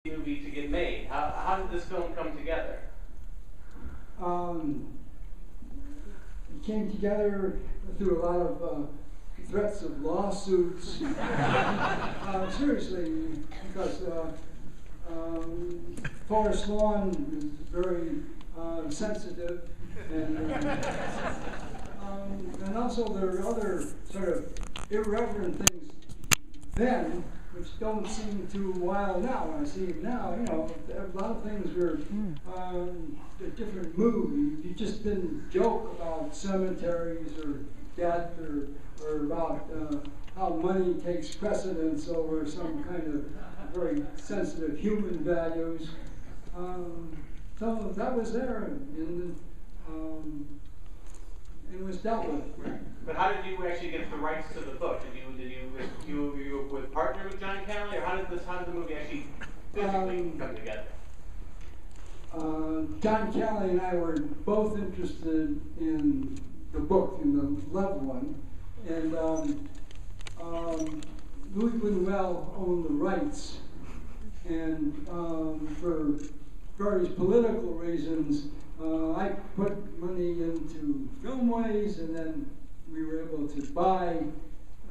movie to get made? How did this film come together? It came together through a lot of threats of lawsuits. Seriously, because Forest Lawn is very sensitive, and also there are other sort of irreverent things then, which don't seem too wild now. When I see it now, you know, a lot of things were a different mood. You just didn't joke about cemeteries or death or about how money takes precedence over some kind of very sensitive human values. So that was there, and it was dealt with. But how did you actually get the rights to the book? Did you partner with John Calley, or how did the movie actually physically come together? John Calley and I were both interested in the book, in the loved one, and Louis Buñuel owned the rights, and for various political reasons, I put money into Filmways, and then we were able to buy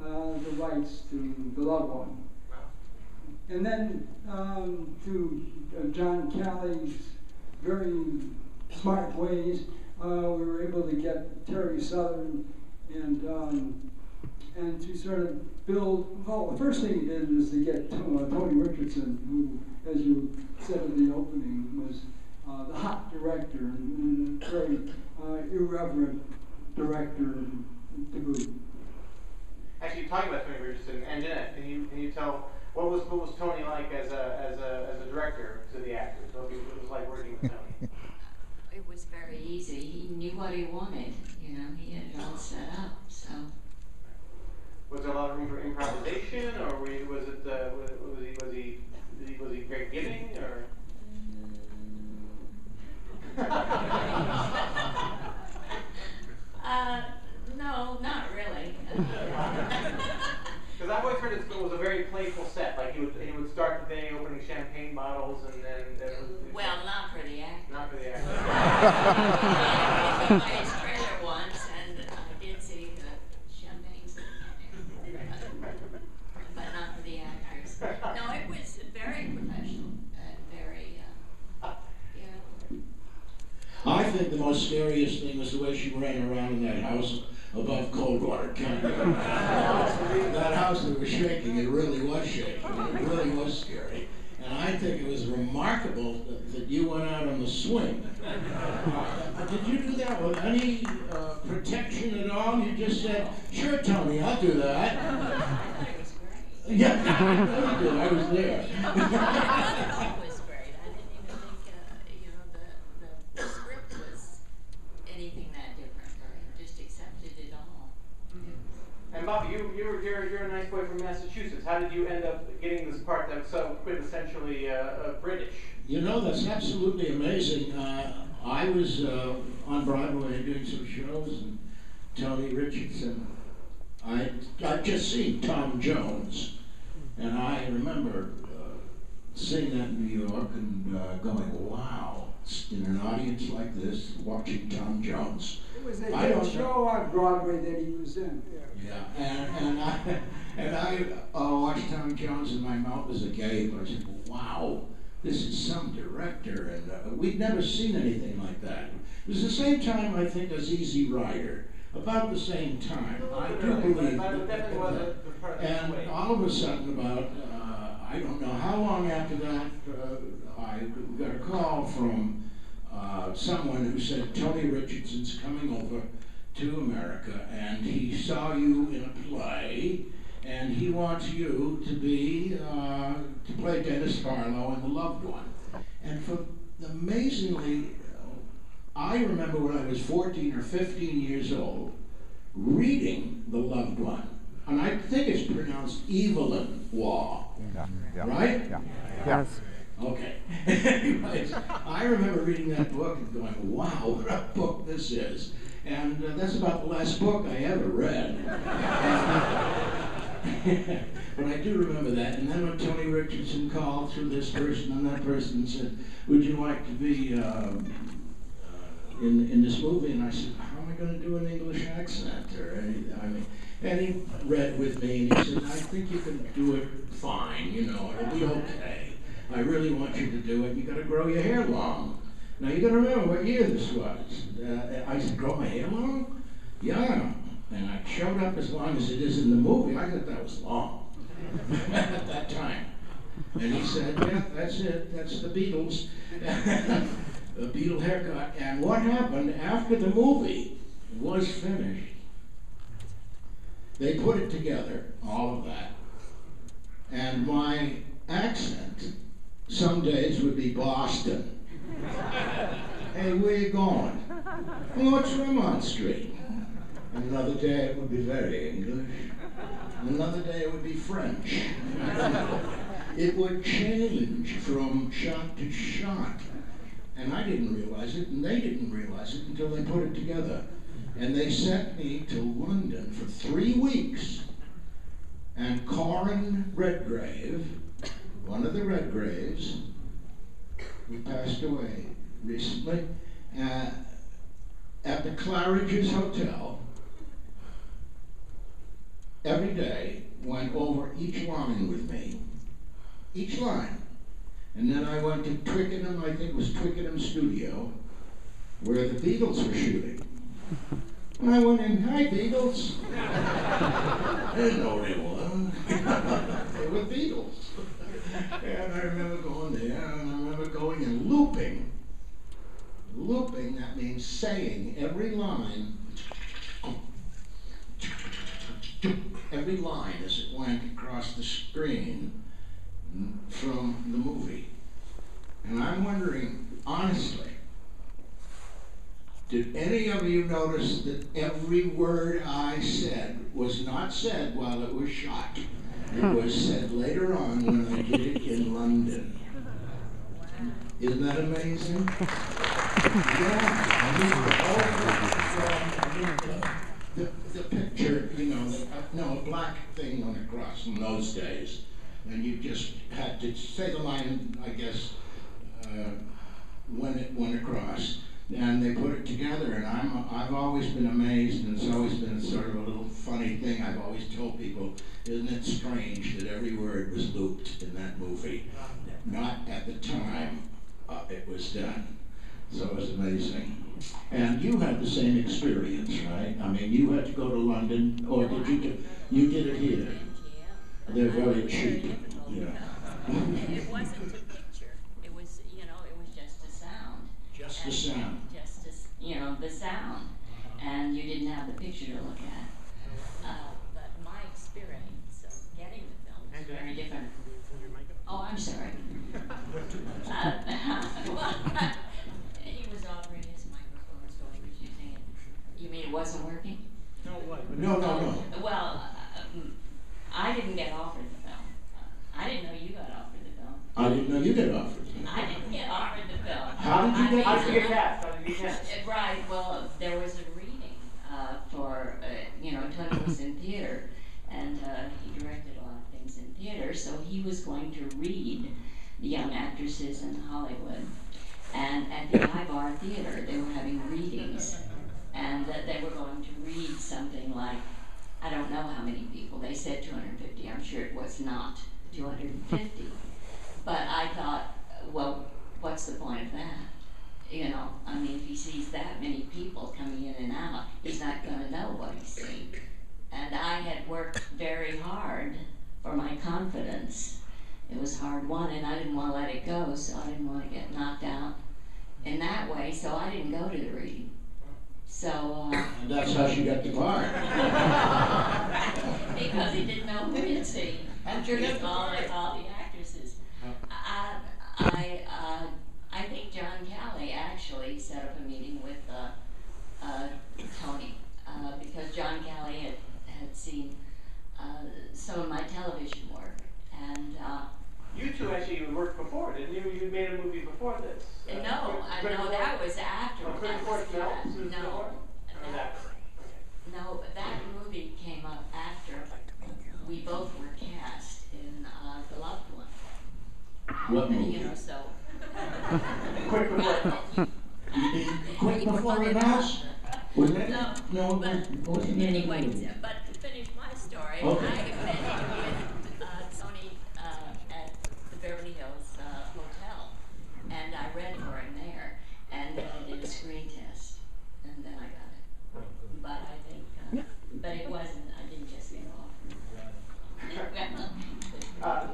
the rights to the loved one. And then through John Calley's very smart ways, we were able to get Terry Southern and to sort of build. Well, the first thing he did was to get Tony Richardson, who, as you said in the opening, was the hot director and a very irreverent director to boot. Actually, talking about Tony Richardson, Anjanette, can you tell what was Tony like as a director to the actors? What it was like working with Tony? It was very easy. He knew what he wanted. You know, he had it all set up. So. Was there a lot of room for improvisation, or was he very giving, or? No, not really. Because I've always heard it was a very playful set. Like he would start the day opening champagne bottles, and then well, not for the actor. Not for the actor. I went by his trailer once, and I did see the champagne but not for the actors. No, it was very professional, very, I think the most scariest thing was the way she ran around in that house above Coldwater County. That house that was shaking, it really was shaking. It really was scary. And I think it was remarkable that you went out on the swing. Did you do that with any protection at all? You just said, "Sure, Tony, I'll do that." I thought it was great. Yeah, I did. I was there. It was great. I didn't even think, the script was anything that different. I just accepted it all. And Bobby, you're a nice boy from Massachusetts. How did you end up getting this part that's so quintessentially British? You know, that's absolutely amazing. I was on Broadway doing some shows, and Tony Richardson, I'd just seen Tom Jones, and I remember seeing that in New York and going, wow, in an audience like this, watching Tom Jones. It was a hit show on Broadway that he was in. Yeah, and I watched Tom Jones, and my mouth was agape. I said, wow, this is some director, and we'd never seen anything like that. It was the same time, I think, as Easy Rider, about the same time. I do believe that. And all of a sudden, about, I don't know how long after that, I got a call from someone who said, Tony Richardson's coming over to America, and he saw you in a play, and he wants you to be to play Dennis Farlow in The Loved One. And for amazingly, I remember when I was 14 or 15 years old, reading The Loved One, and I think it's pronounced Evelyn Waugh, right? Yeah. Yes. Okay. Anyways, I remember reading that book and going, wow, what a book this is. And that's about the last book I ever read. But I do remember that. And then when Tony Richardson called through this person and that person and said, would you like to be in this movie? And I said, how am I going to do an English accent or anything? I mean, and he read with me and he said, I think you can do it fine, you know, it'll be okay. I really want you to do it. You got to grow your hair long. Now you got to remember what year this was. I said, grow my hair long? Yeah. And I showed up as long as it is in the movie. I thought that was long at that time. And he said, yeah, that's it. That's the Beatles. The Beatle haircut. And what happened after the movie was finished, they put it together, all of that. And my accent some days would be Boston. Hey, where you going? Oh, it's Fremont Street. Another day it would be very English. Another day it would be French. It would change from shot to shot. And I didn't realize it, and they didn't realize it until they put it together. And they sent me to London for 3 weeks. And Corin Redgrave, one of the Redgraves, who passed away recently, at the Claridge's Hotel, every day went over each line with me. Each line. And then I went to Twickenham, I think it was Twickenham Studio, where the Beatles were shooting. And I went in, hi Beatles. I didn't know they were. They were Beatles. And I remember going there, and I remember going and looping. Looping, that means saying every line as it went across the screen from the movie. And I'm wondering, honestly, did any of you notice that every word I said was not said while it was shot? It was said later on when I did it in London. Isn't that amazing? Yeah, the picture, you know, a black thing on the cross in those days. And you just had to say the line, I guess, when it went across. And they put it together, and I've always been amazed, and it's always been sort of a little funny thing. I've always told people, isn't it strange that every word was looped in that movie? Not at the time it was done. So it was amazing. And you had the same experience, right? I mean, you had to go to London, or did you did it here? They're very cheap, yeah. It wasn't a picture. It was, you know, it was just a sound. Just the sound. Just, you know, the sound. And you didn't have the picture to look at. But my experience of getting the film was very different. Oh, I'm sorry. He was offering his microphone, so he was using it. You mean it wasn't working? No, what? No. Well, I didn't get offered the film. I didn't know you got offered the film. I didn't know you got offered. I didn't get offered the film. How did you get How did you get cast? How did you get cast? Right, well, there was a reading for, you know, Tony was in theater, and he directed a lot of things in theater, so he was going to read the young actresses in Hollywood. And at the Ibar Theater, they were having readings, and they were going to read something like, I don't know how many people. They said 250. I'm sure it was not 250. But I thought, well, what's the point of that? You know, I mean, if he sees that many people coming in and out, he's not going to know what he's seeing. And I had worked very hard for my confidence. It was hard won, and I didn't want to let it go, so I didn't want to get knocked out in that way, so I didn't go to the reading. So, And that's how she got the part. because he didn't know who he'd see. Anjanette all the actresses. I think John Calley actually set up a meeting with Tony, because John Calley had seen some of my television work, and You two actually worked before, didn't you? You made a movie before this. no, that was after. Pretty Fort Smell? No, that movie came up after we both were cast. Quick before. Quick before the mouse? Was it? No, but what was the name of the anyway, movie? but to finish my story, Okay. I met him with Tony at the Beverly Hills Hotel, and I read for him there, and then I did a screen test, and then I got it. But I think, but it wasn't, I didn't just get off.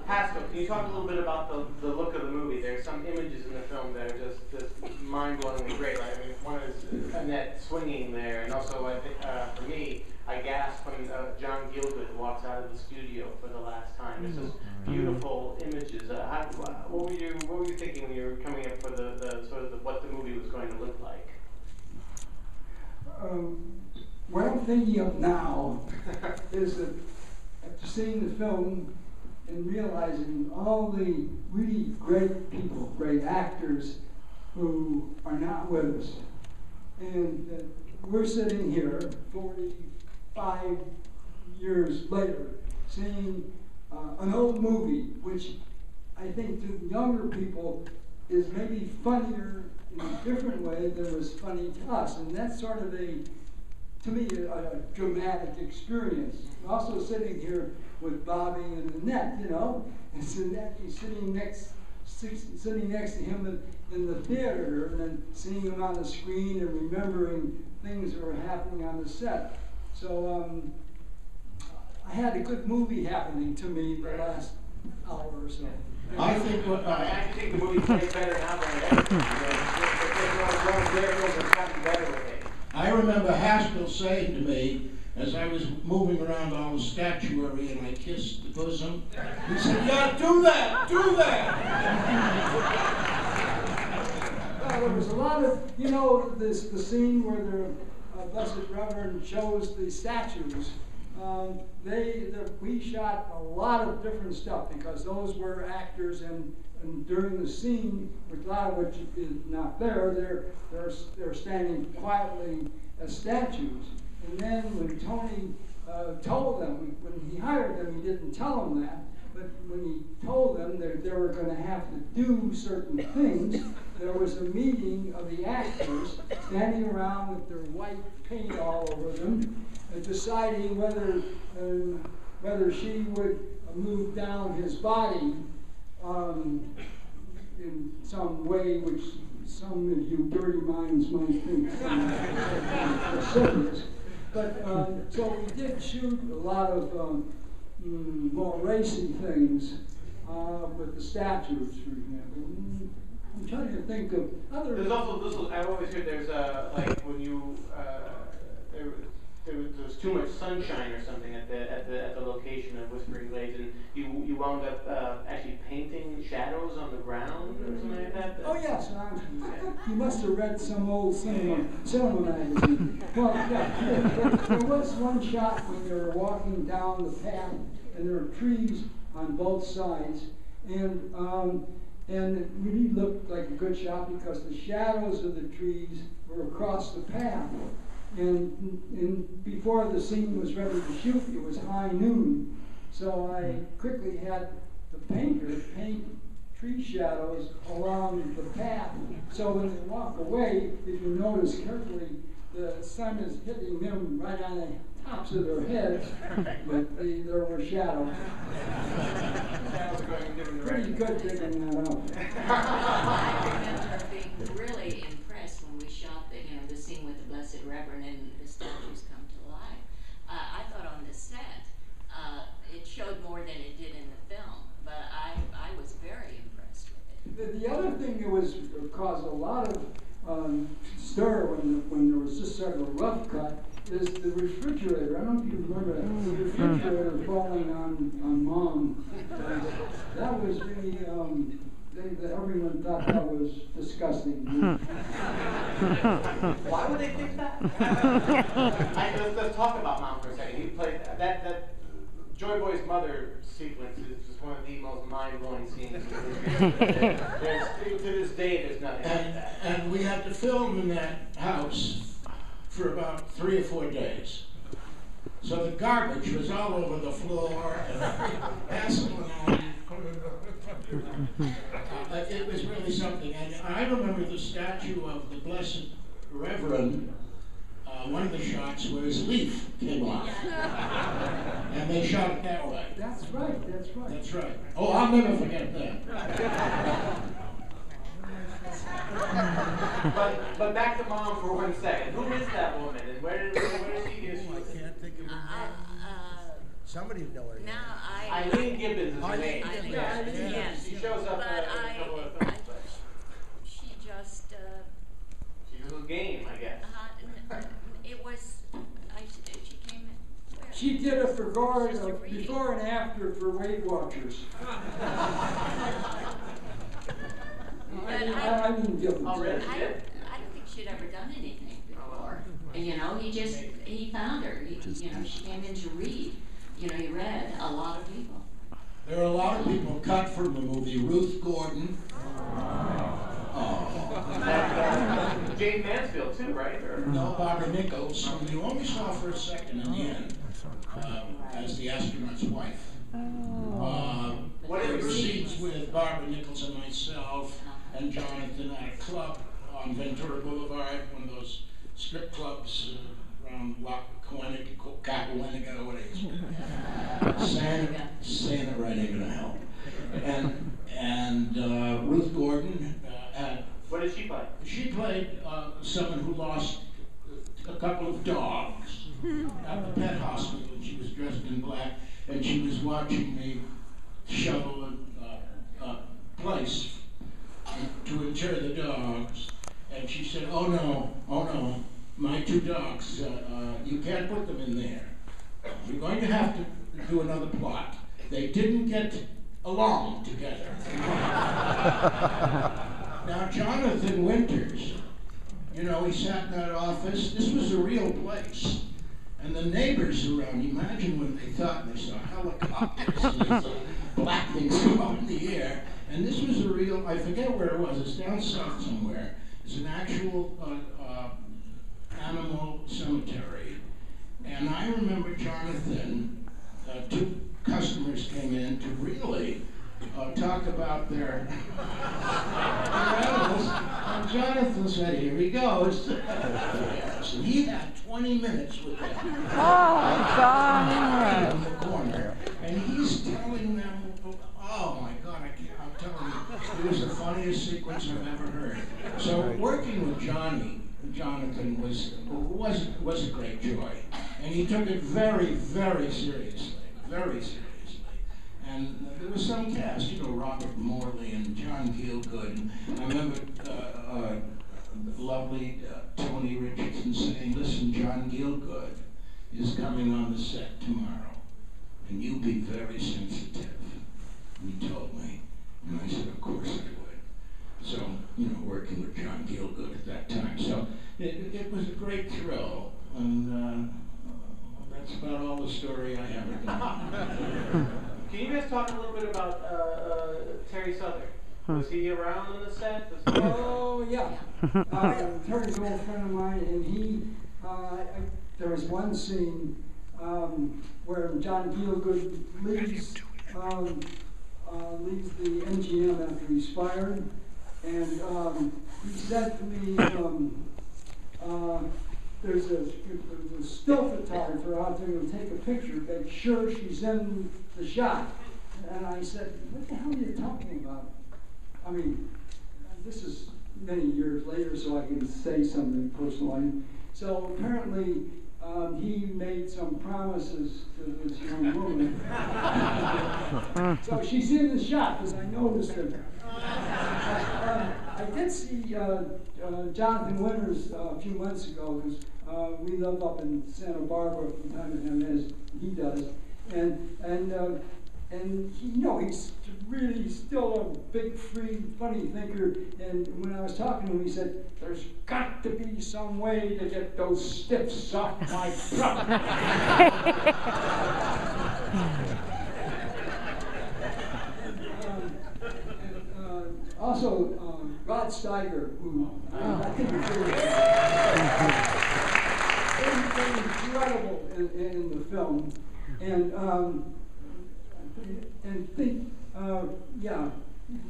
Haskell, can you talk a little bit about the look of the movie? There's some images in the film that are just mind-blowingly great. Like, I mean, one is Annette swinging there, and also I think for me, I gasped when John Gielgud walks out of the studio for the last time. It's just beautiful images. What were you thinking when you were coming up for the sort of what the movie was going to look like? What I'm thinking of now is that after seeing the film and realizing all the really great people, great actors who are not with us, and we're sitting here 45 years later seeing an old movie which I think to younger people is maybe funnier in a different way than was funny to us, and that's sort of to me, a dramatic experience. Also sitting here with Bobby and Annette, you know, and Annette sitting next to him in the theater, and then seeing him on the screen and remembering things that were happening on the set. So I had a good movie happening to me the last hour or so. I think what I actually think the movie plays better now than it ever did. I remember Haskell saying to me, as I was moving around all the statuary and I kissed the bosom, he said, "Yeah, do that, do that." Well, there was a lot of, you know, the scene where the Blessed Reverend shows the statues. We shot a lot of different stuff because those were actors, and during the scene, a lot of which is not there, they're standing quietly as statues. And then when Tony told them, when he hired them, he didn't tell them that, but when he told them that they were going to have to do certain things, there was a meeting of the actors standing around with their white paint all over them, deciding whether she would move down his body in some way which some of you dirty minds might think serious. But so we did shoot a lot of more racy things with the statues, for example. I'm trying to think of other. There's also I always hear there's like when you there was too much sunshine or something at the location of Whispering Glades, and you wound up actually painting shadows on the ground or something like that. Oh yes, you must have read some old cinema magazine. Well, yeah, there was one shot when they were walking down the path, and there were trees on both sides, and it really looked like a good shot because the shadows of the trees were across the path. And before the scene was ready to shoot, it was high noon. So I quickly had the painter paint tree shadows along the path. So when they walk away, if you notice carefully, the sun is hitting them right on the tops of their heads, but there were shadows. Shadows are going in different Pretty directions. good digging that up. I remember being really impressed when we shot the scene with the Blessed Reverend and the statues come to life. I thought on the set it showed more than it did in the film, but I was very impressed with it. The other thing that caused a lot of stir when there was just sort of a rough cut is the refrigerator. I don't know if you remember that. The refrigerator falling on Mom. That was really, everyone thought that was disgusting. Why would they think that? Let's talk about Mom for a second. You played that Joyboy's mother sequence is just one of the most mind-blowing scenes. To this day, there's nothing like that. And we had to film in that house for about 3 or 4 days. So the garbage was all over the floor, and Haskell and I It was really something. And I remember the statue of the Blessed Reverend. One of the shots where his leaf came off. And they shot it that way. That's right. That's right. Oh, I'll never forget that. But back to Mom for 1 second. Who is that woman, and where did she get? I can't think of her name. Somebody would know her name. Eileen Gibbons is her name. Yes. She shows up in a couple of films. But She just, she was a game, I guess. it was, she came in. Where? She did a before and after for Weight Watchers. Eileen Gibbons. Oh, really? I don't think she'd ever done anything before. And, he found her. She came in to read. He read a lot of people. There are a lot of people cut from the movie. Ruth Gordon. Jane Mansfield too, right? No, Barbara Nichols, who you only saw for a second in the end, as the astronaut's wife. What are the scenes with Barbara Nichols and myself and Jonathan at a club on Ventura Boulevard, one of those strip clubs around Cahuenga, or what is it? Saying it right ain't gonna help. And Ruth Gordon what did she play? She played someone who lost a couple of dogs at the pet hospital, and she was dressed in black, and she was watching me shovel a place to inter the dogs, and she said, oh no, my 2 dogs, you can't put them in there. We're going to have to do another plot. They didn't get along together. Now, Jonathan Winters, he sat in that office. This was a real place. And the neighbors around, imagine what they thought when they saw helicopters and these black things go up in the air. And this was a real, I forget where it was, it's down south somewhere. It's an actual animal cemetery. And I remember Jonathan, 2 customers came in to really talk about their animals, and Jonathan said, here he goes. So he had 20 minutes with them. Oh, God. In the corner, and he's telling them, oh my God, I'm telling you, it was the funniest sequence I've ever heard. So working with Jonathan was a great joy, and he took it very, very seriously, very seriously. And there was some cast, Robert Morse and John Gielgud. I remember the lovely Tony Richardson saying, listen, John Gielgud is coming on the set tomorrow, and you be very sensitive. And he told me, and I said, of course I would. So, working with John Gielgud at that time. So it was a great thrill, and that's about all the story I have. Can you guys talk a little bit about Terry Southern? Was he around on the set? Oh, yeah. Terry's an old friend of mine, and there was one scene where John Gielgud leaves the MGM after he's fired, and he said to me, there's a still photographer out there who'll take a picture, make sure she's in the shot. And I said, what the hell are you talking about? I mean, this is many years later, so I can say something personal. So apparently, he made some promises to this young woman. So she's in the shot, because I noticed it. I did see Jonathan Winters a few months ago, because we live up in Santa Barbara from time to time, as he does. And he's really still a big, free, funny thinker. And when I was talking to him, he said, there's got to be some way to get those stiffs off my truck. Also, Rod Steiger, who I think is incredible in the film.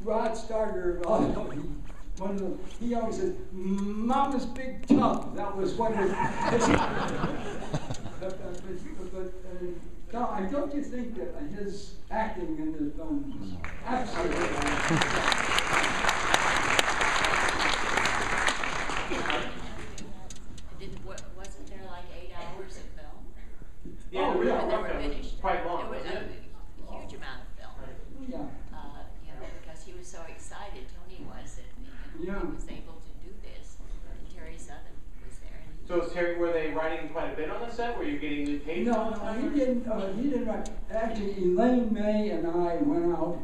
Rod Steiger, he always says, "Mama's big tub." That was one of no, don't you think that his acting in the film was absolutely wasn't there like 8 hours of film? Yeah, Oh, the yeah. original They were runtime was finished. quite long, It was wasn't it? a huge amount of film. yeah. You know, because he was so excited, Tony was, that Yeah. he was able to do this. And Terry Southern was there. And So was Terry, were they writing quite a bit on the set? Were you getting new pages? No, he didn't write. Actually, Elaine May and I went out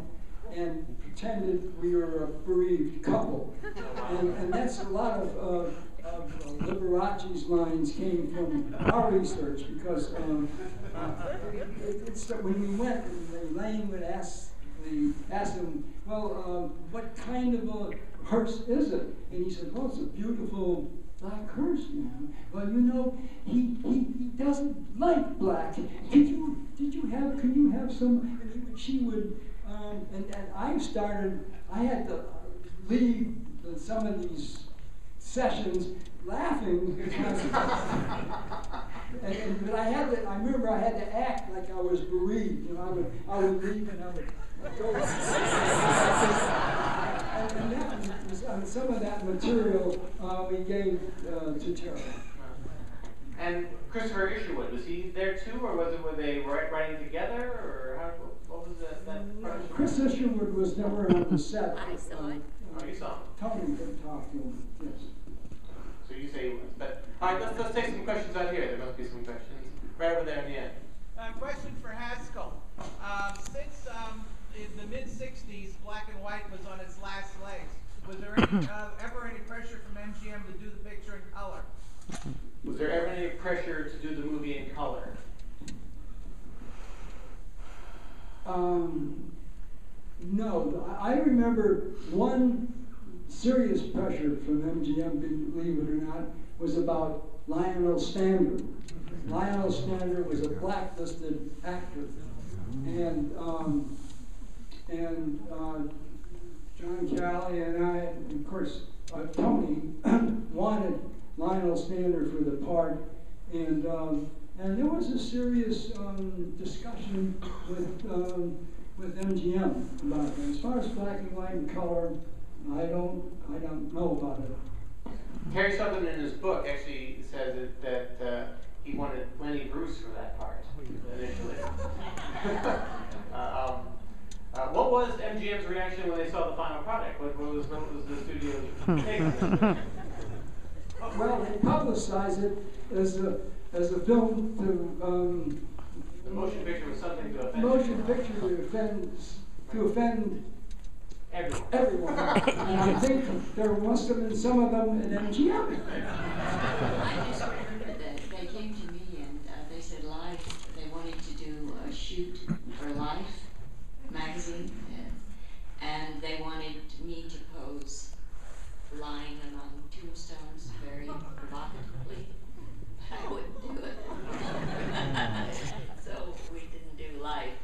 and pretended we were a bereaved couple. And that's a lot of Liberace's lines came from our research, because it's that when we went, Elaine would ask him, well, what kind of a hearse is it? And he said, well, it's a beautiful black hearse, man. Well, you know, he doesn't like black. Could you have some? And she would, and I had to leave some of these sessions laughing because, but I remember I had to act like I was bereaved. You know, I would leave and I would go. and that was, some of that material we gave to Terry. And Christopher Isherwood, was he there too, or were they writing together, or what was that part? Chris Isherwood was never on the set. I saw it. Oh, you saw him. Tony could talk to him. Yes. So you say he was, but all right, let's take some questions out here. There must be some questions right over there in the end. Question for Haskell. Since in the mid-'60s, black and white was on its last legs, was there any, ever any pressure from MGM to do the picture in color? Was there ever any pressure to do the movie in color? No. I remember one serious pressure from MGM, believe it or not, was about Lionel Stander. Lionel Stander was a blacklisted actor, and John Calley and I, and of course Tony, wanted Lionel Stander for the part, and there was a serious discussion with MGM about it. As far as black and white and color, I don't know about it. Terry Southern in his book actually says that he wanted Lenny Bruce for that part initially. What was MGM's reaction when they saw the final product? What was the studio's take on it? Well, they publicized it as a film to The motion picture was something to offend. motion picture to offend everyone. And I think there must have been some of them at MGM. I just remember that they came to me and they said Life, they wanted to do a shoot for Life magazine, and they wanted me to pose lying among tombstones very provocatively. I wouldn't do it. So we didn't do Life.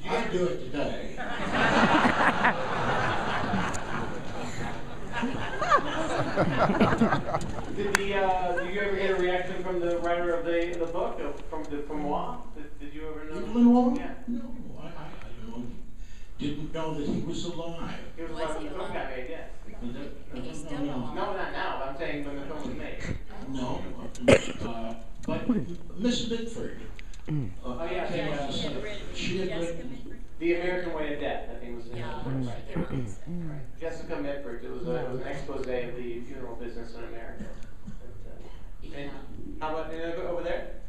I'd do it today. Did you ever get a reaction from the writer of the book, from Waugh? Did you ever know? Evelyn Waugh? Yeah. No, I didn't know that he was alive. He was one of the film got made, yes. He's still alive. No, not now. But I'm saying when the film was made. No, but Miss Mitford. Oh yeah, came out and said she had written. The American Way of Death, I think was the name Yeah, of it. right there it is. Right. Jessica Mitford. It was an expose of the funeral business in America. But, and how about over there?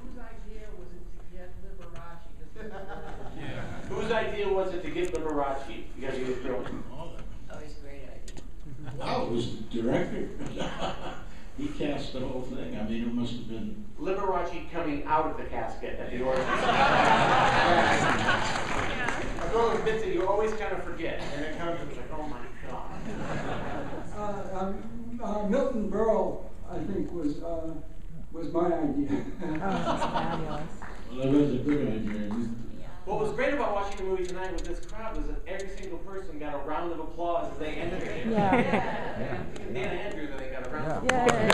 Whose idea was it to get Liberace? Whose idea was it to get Liberace? Because he was brilliant. All of them. Oh, it's a great idea. Wow, it was the director. He cast the whole thing. I mean, it must have been. Liberace coming out of the casket at the origin. It's one of those bits that you always kind of forget, and it comes and it's like, oh my god. Milton Berle, I think, was my idea. Fabulous. Well, that was a good idea. What was great great about watching the movie tonight with this crowd was that every single person got a round of applause as they entered it. Yeah. Dan Andrews, I think, got a round of Yeah. applause.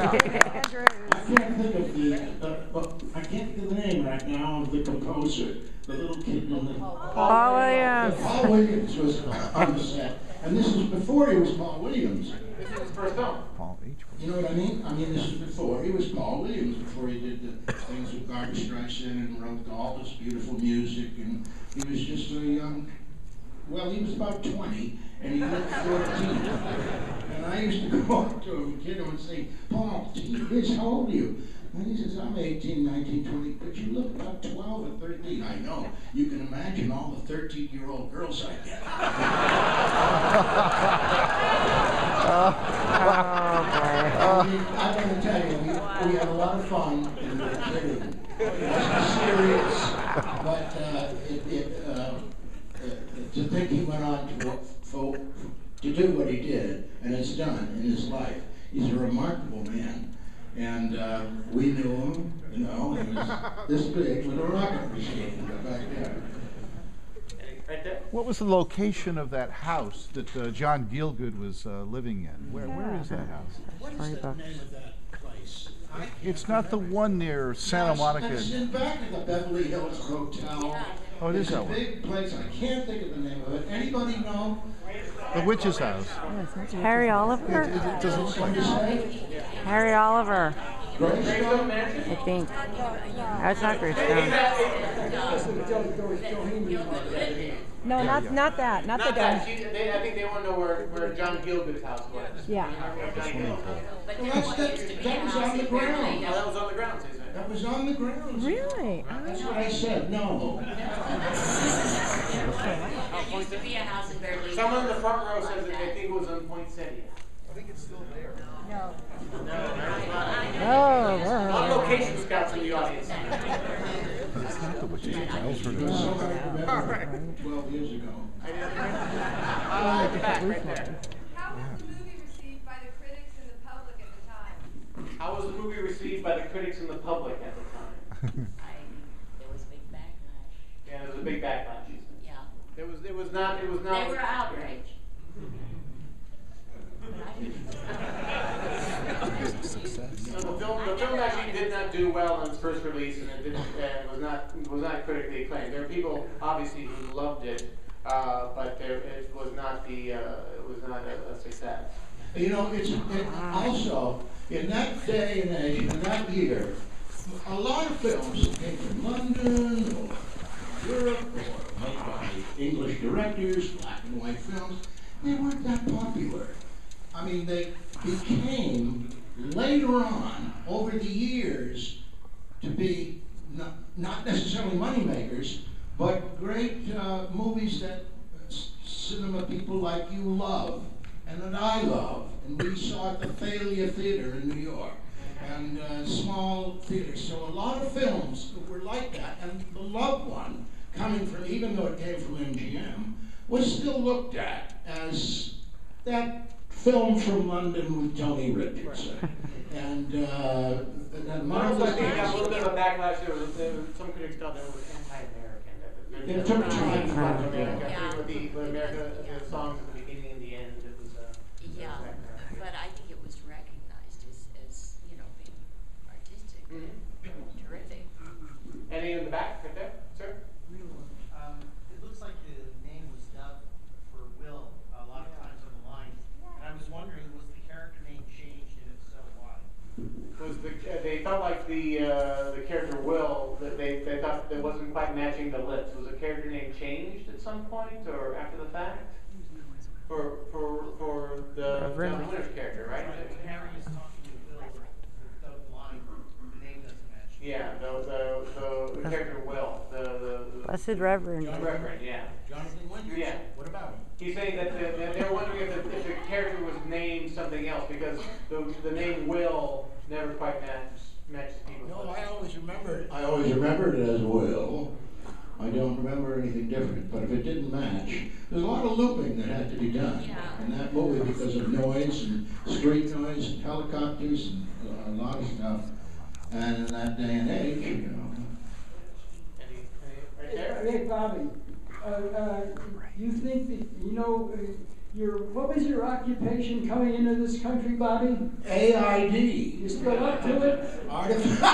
I can't think of the name right now of the composer, the little kid in the... Paul Williams. Paul Williams was on the set, and this was before he was Paul Williams. This is his first film. You know what I mean? I mean, this was before he was Paul Williams, before he did the things with Barbra Streisand and wrote all this beautiful music, and he was just a young, well, he was about 20, and he looked 14. And I used to go up to him, kid, and say, Paul, gee, how old are you? And he says, I'm 18, 19, 20, but you look about 12 or 13. I know. You can imagine all the 13-year-old girls I get. I mean, I'm going to tell you, we had a lot of fun in the kidding. It wasn't serious, but to think he went on to do what he did, and has done in his life. He's a remarkable man. And we knew him, you know, he was this big with a rocket machine back there. Right there. What was the location of that house that John Gielgud was living in? Where is that house? What is the name of that place? It's not the one near Santa Monica. It's in back of the Beverly Hills Hotel. Oh, it is that one. It's a big place. I can't think of the name of it. Anybody know? The witch's house. Harry Oliver? It doesn't look like it. Harry Oliver, Greystone Mansion? I think. That's not Greystone. No, not that. Not the Not that. dome. I think they want to know where John Gielgud's house was. Yeah. That was on the ground. Oh, that was on the ground, so you said. That was on the ground. Really? That's what I said. No. There used to be a house in Beverly Hills. Someone in the front row says that they think it was on Poinsettia. I think it's still there. No. Oh, On location scouts in the audience. That's not the witch's house. It was so hard to remember 12 years ago. Back, right there. How was the movie received by the critics and the public at the time? How was the movie received by the critics and the public at the time? There was a big backlash. Yeah, there was a big backlash. Yeah. It was not. They were outraged. But I didn't. No, the film actually did not do well on its first release, and it didn't, was not critically acclaimed. There are people obviously who loved it, but it was not a success. You know, also in that day and age, in that year, a lot of films that came from London or Europe or made by English directors, black and white films, they weren't that popular. I mean, they became later on, over the years, to be not necessarily moneymakers, but great movies that cinema people like you love, and that I love. And we saw at the Thalia Theater in New York, and small theaters. So a lot of films were like that, and the loved one, coming from, even though it came from MGM, was still looked at as that film from London with Tony Richardson. And Also, I think got a little bit of a backlash. There was some critics thought that it was anti-American. It took time for for America. Yeah. With America, the songs at the beginning and the end, it was. Yeah, but I think it was recognized as you know, being artistic and terrific. Any in the back, right there, sir? It looks like the name was dubbed for Will a lot of times on the lines. And I was wondering, was the character name changed, and if so, why? They felt like the character Will, that they thought that wasn't quite matching the lips. Was the character name changed at some point or after the fact? For the John Winter's character, right? When Harry is talking to Will, the dubbed line, the name doesn't match. Yeah, the character Will, the Blessed Reverend. Reverend, yeah. Jonathan Winters? Yeah. What about him? He's saying that they were wondering if the character was named something else because the name Will never quite matches people. No, I always remembered it as Will. I don't remember anything different, but if it didn't match, there's a lot of looping that had to be done in that movie because of noise and street noise and helicopters and a lot of stuff. And in that day and age, you know. Right there? Hey, Bobby, you think that, you know, what was your occupation coming into this country, Bobby? AID. You still up to it? Artificial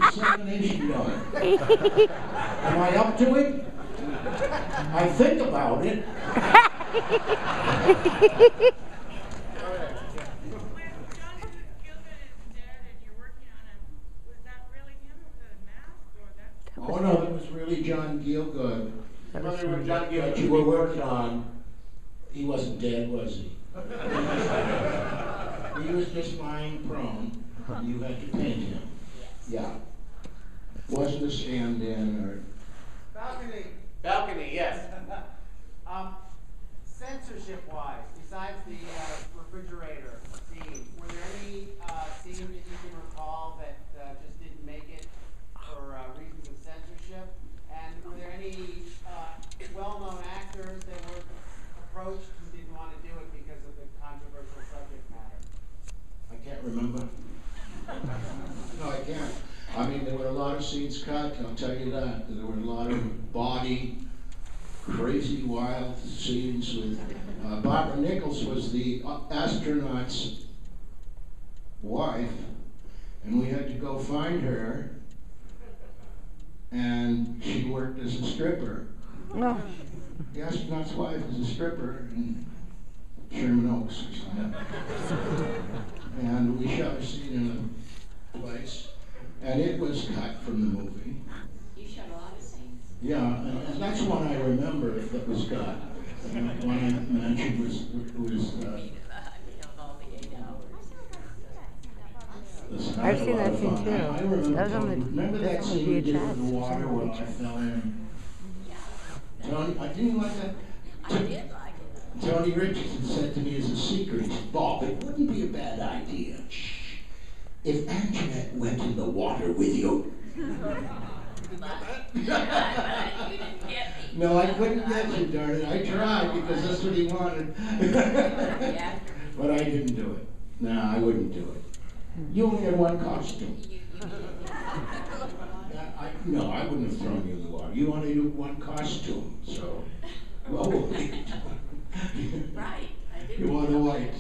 insemination donor. Am I up to it? I think about it. Oh no, it was really John Gielgud. John That you were working on. He wasn't dead, was he? He was just lying prone. You had to paint him. Yeah. Wasn't a stand-in or. Balcony. Balcony, yes. Censorship-wise, besides the refrigerator scene, were there any scenes that you can recall that just didn't make it for reasons of censorship? And were there any well-known actors that were approached who didn't want to do it because of the controversial subject matter? I can't remember. No, I can't. I mean, there were a lot of scenes cut, I'll tell you that. There were a lot of body, crazy, wild scenes with. Barbara Nichols was the astronaut's wife, and we had to go find her, and she worked as a stripper. No. The astronaut's wife is a stripper in Sherman Oaks or something. And we shot a scene in a place, and it was cut from the movie. You shot a lot of scenes. Yeah, and that's one I remember that was cut. One I mentioned was listen, I've seen that scene too. I remember, That was on the, remember that that's on scene the we did VHS. with the water where I fell in? Tony, I didn't like that. I did like it. Tony Richardson said to me as a secret, he said, Bob, it wouldn't be a bad idea if Anjanette went in the water with you. No, I couldn't get you, darn it. I tried because that's what he wanted. But I didn't do it. No, I wouldn't do it. You only had one costume. No, I wouldn't have thrown you in the water. You only do one costume, so. Well, Right. I did. you wore the white.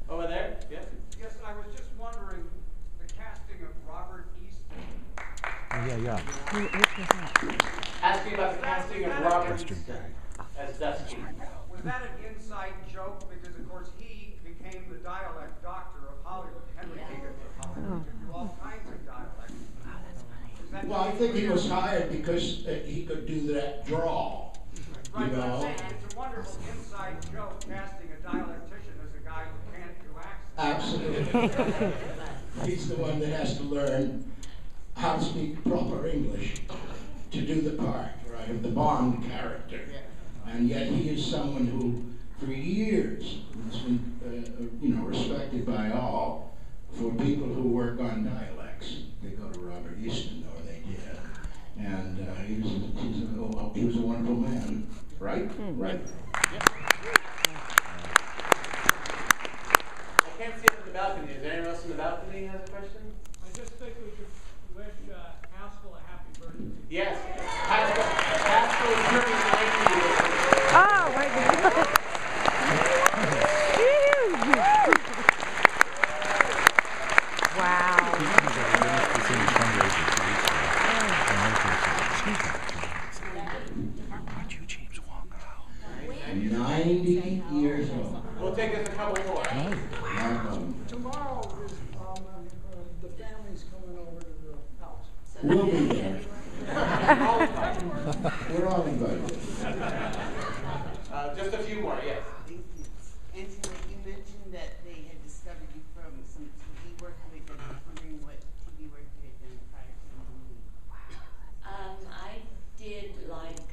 Over there? Yes. Yes, I was just wondering, the casting of Robert Easton. Asking about the casting of Robert Easton as Dusky. Was that an inside joke? Because of course he became the dialect doctor of Hollywood. Henry King of Hollywood. To do all kinds of dialects. Wow, that's funny. Well, I think he was hired because he could do that drawl. Right, You but I'm know? saying it's a wonderful inside joke casting a dialectician as a guy who can't do accents. Absolutely. He's the one that has to learn how to speak proper English to do the part, right, of the Bond character. And yet he is someone who, for years, has been, respected by all for people who work on dialects. They go to Robert Easton, or they did. And he was a wonderful man, right? Right. Yep. I can't see it from the balcony. Is there anyone else in the balcony who has a question? I just think we should wish Haskell a happy birthday. Yes. Haskell is turning 90 years. Oh my God. Wow. 90 years old. We'll take us a couple more. Tomorrow is, the family's coming over to the house. We'll be there. We're all invited. Just a few more, yes. Anjanette, you mentioned that they had discovered you from some TV work with them. I was wondering what TV work you had done prior to the movie. I did like,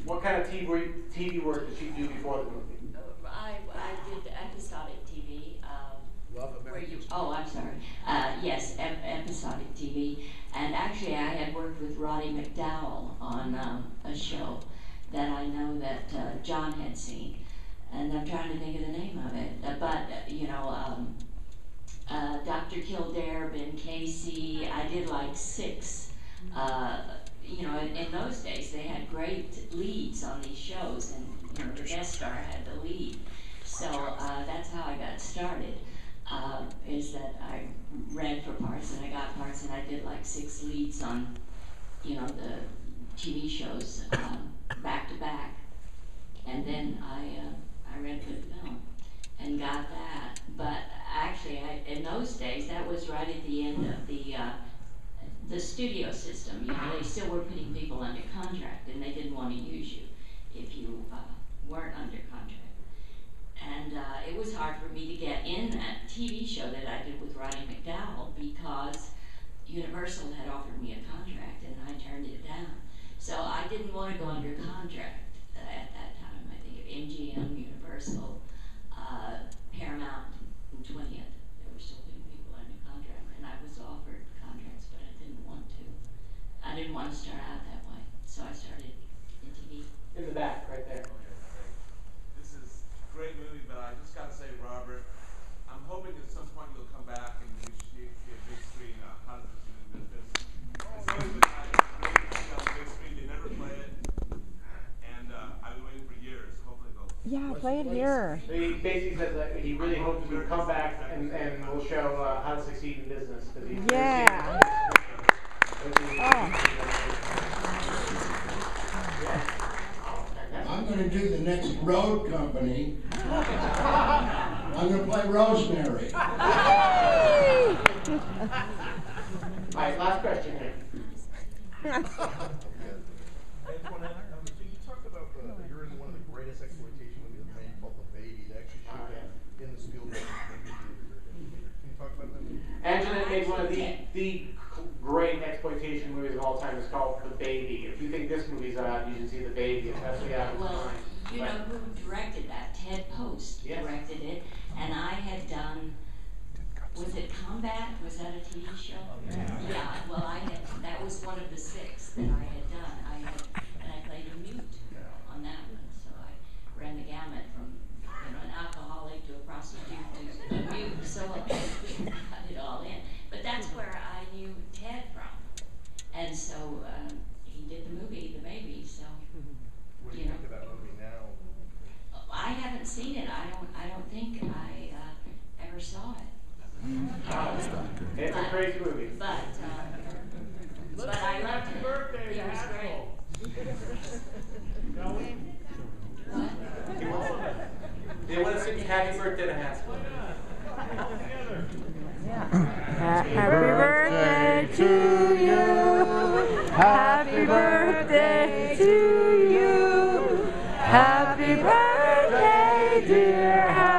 What kind of TV work did she do before the movie? I did episodic TV. Where you? Oh, I'm sorry. Yes, episodic TV. And actually, I had worked with Roddy McDowell on a show that I know that John had seen, and I'm trying to think of the name of it. Dr. Kildare, Ben Casey. I did like 6. you know, in those days they had great leads on these shows, and you know, the guest star had the lead. So that's how I got started. Is that I read for parts and I got parts, and I did like 6 leads on, you know, the TV shows back to back, and then I read for the film and got that. But actually, in those days, that was right at the end of the studio system. You know, they still were putting people under contract, and they didn't want to use you if you weren't under contract. And it was hard for me to get in that TV show that I did with Roddy McDowell, because Universal had offered me a contract and I turned it down. So I didn't want to go under contract at that time. I think of MGM, Universal, Paramount, and 20th. They were still putting people under contract, and I was offered contracts, but I didn't want to. I didn't want to start out that way, so I started in TV. In the back, right there. This is a great movie, but I just got to say, Robert, I'm hoping at some point you'll come back and we see a big screen. How does this do this? It's always been great to see on the big screen. They never play it, and I've been waiting for years. Hopefully they'll. Yeah, play it here. He basically says that he really hopes we come back and we'll show how to succeed in business. Yeah. I'm going to do the next road company. I'm going to play Rosemary. All right, last question here. Anjanette, so you talked about you're in one of the greatest exploitation movies ever made called The Baby. That actually showed up in the Spielberg movie theater. Can you talk about that movie? Anjanette made one of the great exploitation movies of all time. It's called The Baby. If you think this movie's out, you should see The Baby, especially out of Well, time. you know who directed that? Ted Post directed it, and I had done. Was it Combat? Was that a TV show? Yeah. Well, that was one of the 6 that I had done. And I played a mute on that one, so I ran the gamut from, you know, an alcoholic to a prostitute to a mute. So I cut it all in. But that's where I knew Ted from, and so he did the movie The Baby. So What do you think of that movie now? I haven't seen it. I don't think I ever saw it. It's a crazy movie. But I loved it. Birthday, He was great. They want to sing happy birthday to Haskell. Happy birthday to you. Happy birthday to you. Happy birthday, dear.